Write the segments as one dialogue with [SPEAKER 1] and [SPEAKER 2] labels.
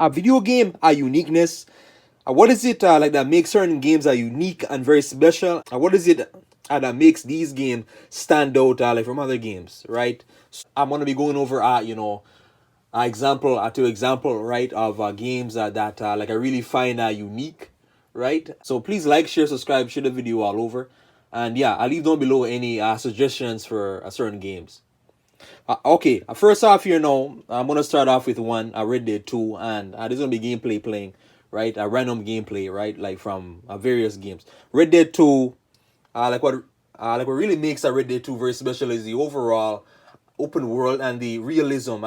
[SPEAKER 1] A video game, a uniqueness. What is it like that makes certain games are unique and very special? What is it that makes these games stand out like from other games, right? I'm gonna be going over example to example, right, of games that like I really find unique, right? So please like, share, subscribe, share the video all over, and yeah, I'll leave down below any suggestions for certain games. Okay, first off here now, I'm gonna start off with one, Red Dead 2, and this is gonna be gameplay playing, right? A random gameplay, right? Like from various games. Red Dead 2, like what really makes a Red Dead 2 very special is the overall open world and the realism.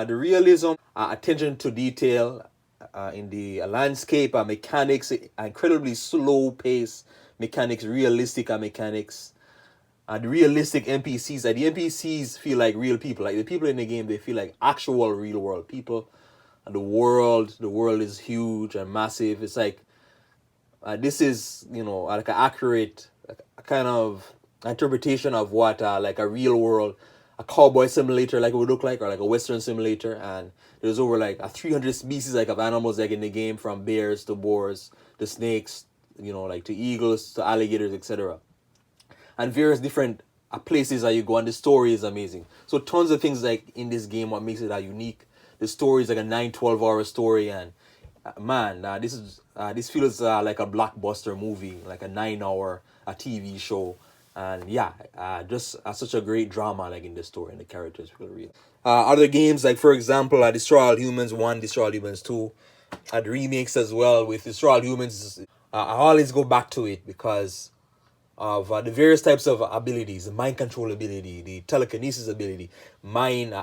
[SPEAKER 1] Attention to detail in the landscape, mechanics, incredibly slow pace mechanics, realistic mechanics. The realistic NPCs, the NPCs feel like real people. Like the people in the game, they feel like actual real world people. And the world is huge and massive. It's like this is like an accurate a kind of interpretation of what like a real world, a cowboy simulator like it would look like, or like a western simulator. And there's over like 300 species like of animals like in the game, from bears to boars to snakes, like to eagles to alligators, etc. And various different places that you go, and the story is amazing. So tons of things like in this game what makes it unique. The story is like a 9-12 hour story, and man, this feels like a blockbuster movie, like a 9 hour TV show. And yeah, just such a great drama like in the story, and the characters feel real. Other games, like for example, Destroy All Humans 1, Destroy All Humans 2, had remakes as well. With Destroy All Humans, I always go back to it because of the various types of abilities: the mind control ability, the telekinesis ability, mind,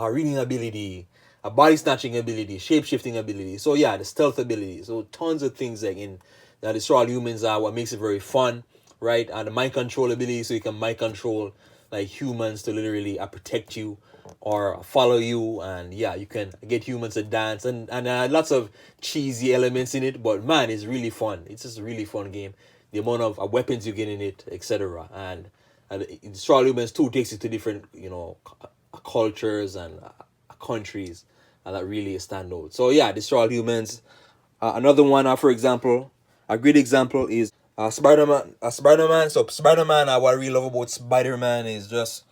[SPEAKER 1] reading ability, a body snatching ability, shape shifting ability. So yeah, the stealth ability. So tons of things like in Destroy All Humans are what makes it very fun, right? And the mind control ability, so you can mind control like humans to literally protect you or follow you. And yeah, you can get humans to dance, and lots of cheesy elements in it, but man, it's really fun. It's just a really fun game. The amount of weapons you get in it, etc. And Destroy All Humans 2 takes you to different cultures and countries, and that really stand out. So yeah, Destroy All Humans. Another one, for example, a great example is Spider-Man. Spider-Man. So Spider-Man, what I really love about Spider-Man is just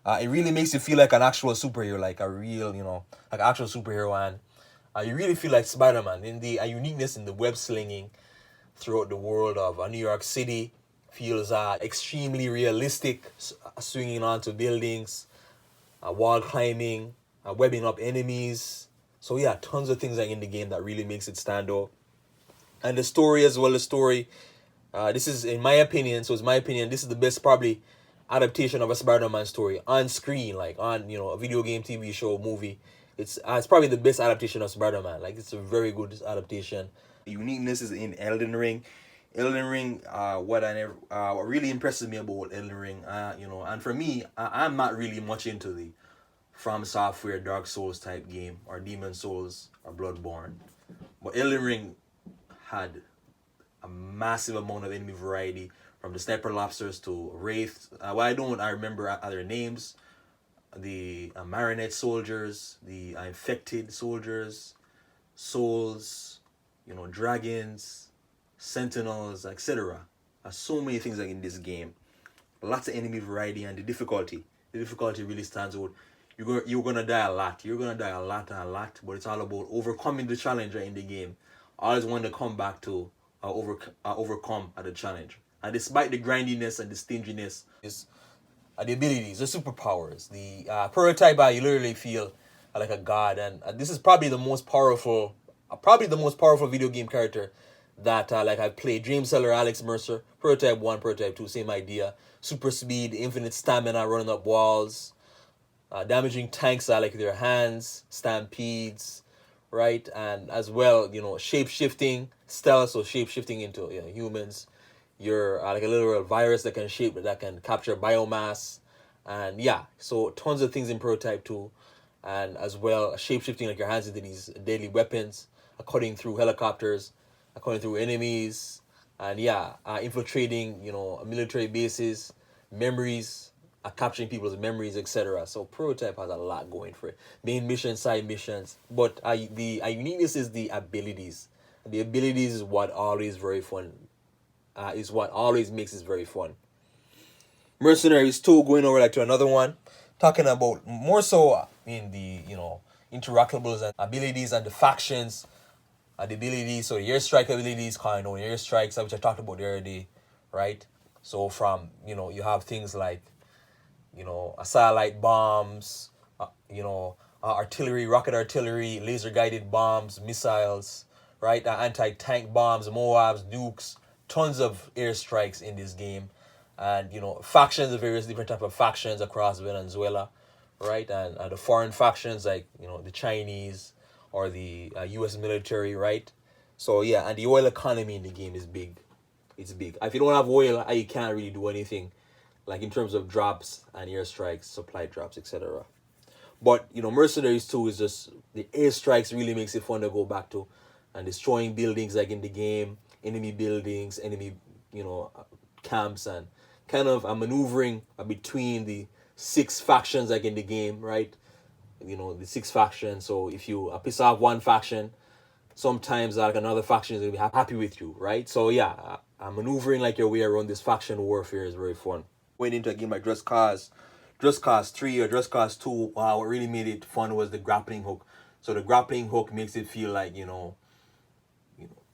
[SPEAKER 1] it really makes you feel like an actual superhero, like a real, like actual superhero, and you really feel like Spider-Man in the uniqueness in the web slinging throughout the world of New York City. Feels extremely realistic, swinging onto buildings, wall climbing, webbing up enemies. So yeah, tons of things like in the game that really makes it stand out. And the story as well, the story, this is in my opinion, this is the best probably adaptation of a Spider-Man story on screen, like on a video game, TV show, movie. It's probably the best adaptation of Spider-Man. Like it's a very good adaptation. Uniqueness is in Elden Ring. Elden Ring, what really impresses me about Elden Ring, and for me, I'm not really much into the From Software Dark Souls type game, or Demon Souls, or Bloodborne, but Elden Ring had a massive amount of enemy variety, from the sniper lobsters to wraiths. I remember other names. The marionette soldiers, the infected soldiers, souls, dragons, sentinels, etc. So many things like in this game. Lots of enemy variety, and the difficulty. The difficulty really stands out. You're gonna die a lot. You're gonna die a lot and a lot, but it's all about overcoming the challenge in the game. Always want to come back to overcome the challenge. And despite the grindiness and the stinginess, is the abilities, the superpowers, the prototype. You literally feel like a god, and this is probably the most powerful, video game character that like I've played. Dream Seller, Alex Mercer, Prototype 1, Prototype 2, same idea. Super speed, infinite stamina, running up walls, damaging tanks like with your hands, stampedes, right? And as well, shape shifting, stealth, so shape shifting into humans. You're like a literal virus that can capture biomass, and yeah, so tons of things in Prototype 2, and as well shape shifting like your hands into these deadly weapons, cutting through helicopters, cutting through enemies, and yeah, infiltrating military bases, memories, capturing people's memories, etc. So prototype has a lot going for it. Main missions, side missions, but the uniqueness is the abilities. The abilities is what always very fun. Is what always makes it very fun. Mercenaries 2, going over like to another one, talking about more so in the interactables and abilities and the factions, the abilities. So the airstrike abilities, kind of airstrikes, which I talked about already, right? So from you have things like satellite bombs, artillery, rocket artillery, laser guided bombs, missiles, right? Anti-tank bombs, MOABs, nukes, tons of airstrikes in this game. And factions of various different type of factions across Venezuela, right? And the foreign factions like the Chinese or the U.S. military, right? So yeah, and the oil economy in the game is big. It's big. If you don't have oil, you can't really do anything, like in terms of drops and airstrikes, supply drops, etc. But Mercenaries 2 is just the airstrikes really makes it fun to go back to, and destroying buildings like in the game, enemy buildings, enemy camps, and kind of a maneuvering between the 6 factions like in the game, right? The 6 factions. So if you piss off one faction, sometimes like another faction is gonna be happy with you, right? So yeah, maneuvering like your way around this faction warfare is very fun. Went into a game like Just Cause 3 or Just Cause 2. Wow, what really made it fun was the grappling hook. So the grappling hook makes it feel like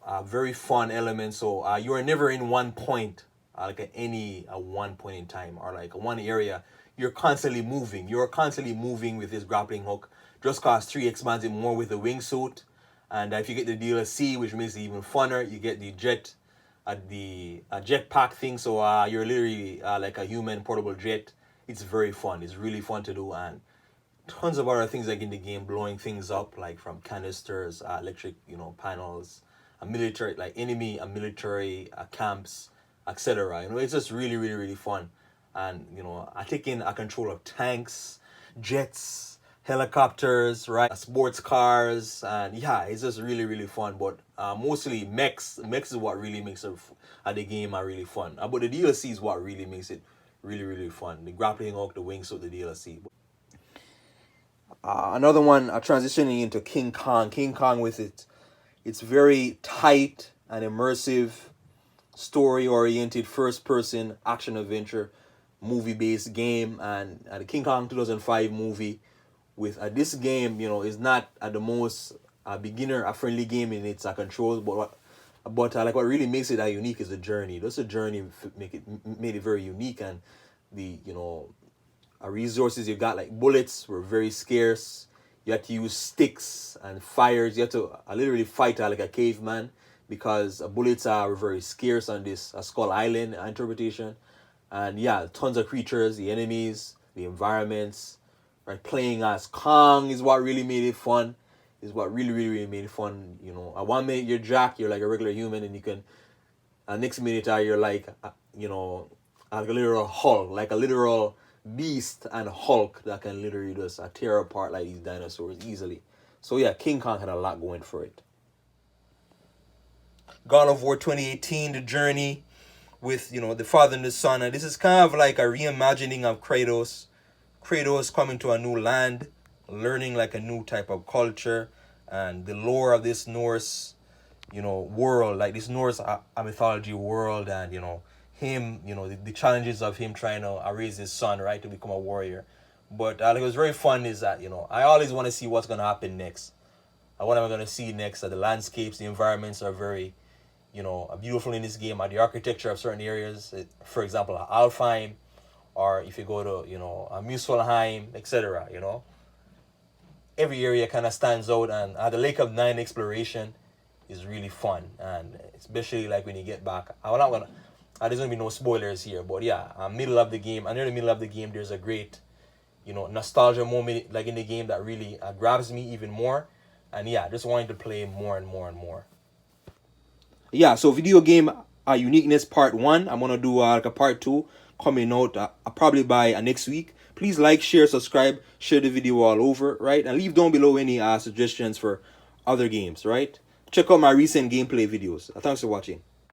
[SPEAKER 1] a very fun element. So you are never in one point, like at one point in time or like one area. You're constantly moving. You're constantly moving with this grappling hook. Just Cause 3 expands it more with the wingsuit. And if you get the DLC, which makes it even funner, you get the jetpack thing. So you're literally like a human portable jet. It's very fun. It's really fun to do, and tons of other things like in the game, blowing things up like from canisters, electric panels, a military like enemy, a military camps, etc. It's just really really really fun, and I take in a control of tanks, jets, helicopters, right? Sports cars, and yeah, it's just really really fun. But mostly mechs. Mechs is what really makes the game really fun. But the DLC is what really makes it really really fun. The grappling hook, the wingsuit, the DLC. Another one, transitioning into King Kong. King Kong with it's very tight and immersive, story-oriented, first-person action-adventure, movie-based game. And the King Kong 2005 movie with this game, is not the most beginner-friendly game in its controls, but like what really makes it unique is the journey. That's the journey made it very unique, and the resources you got, like bullets were very scarce. You had to use sticks and fires. You had to literally fight like a caveman because bullets were very scarce on this Skull Island interpretation. And yeah, tons of creatures, the enemies, the environments. Right, playing as Kong is what really made it fun. Is what really really really made it fun. At 1 minute you're Jack, you're like a regular human, and you can. Next minute you're like like a literal Hulk, like a literal beast and Hulk that can literally just tear apart like these dinosaurs easily. So yeah, King Kong had a lot going for it. God of War 2018, The Journey, with the father and the son, and this is kind of like a reimagining of Kratos. Kratos coming to a new land, learning like a new type of culture, and the lore of this Norse, world, like this Norse mythology world, and him, the challenges of him trying to raise his son, right, to become a warrior. But it was very fun is that, I always want to see what's going to happen next. What am I going to see next? The landscapes, the environments are very, beautiful in this game. The architecture of certain areas, for example, Alfheim, or if you go to, Muspelheim, etc., every area kind of stands out, and the Lake of Nine exploration is really fun, and especially like when you get back. There's gonna be no spoilers here, but yeah, middle of the game, and near the middle of the game, there's a great, nostalgia moment like in the game that really grabs me even more, and yeah, just wanting to play more and more and more. Yeah, so video game uniqueness part 1. I'm gonna do like a part 2 coming out probably by next week. Please like, share, subscribe, share the video all over, right? And leave down below any suggestions for other games, right? Check out my recent gameplay videos. Thanks for watching.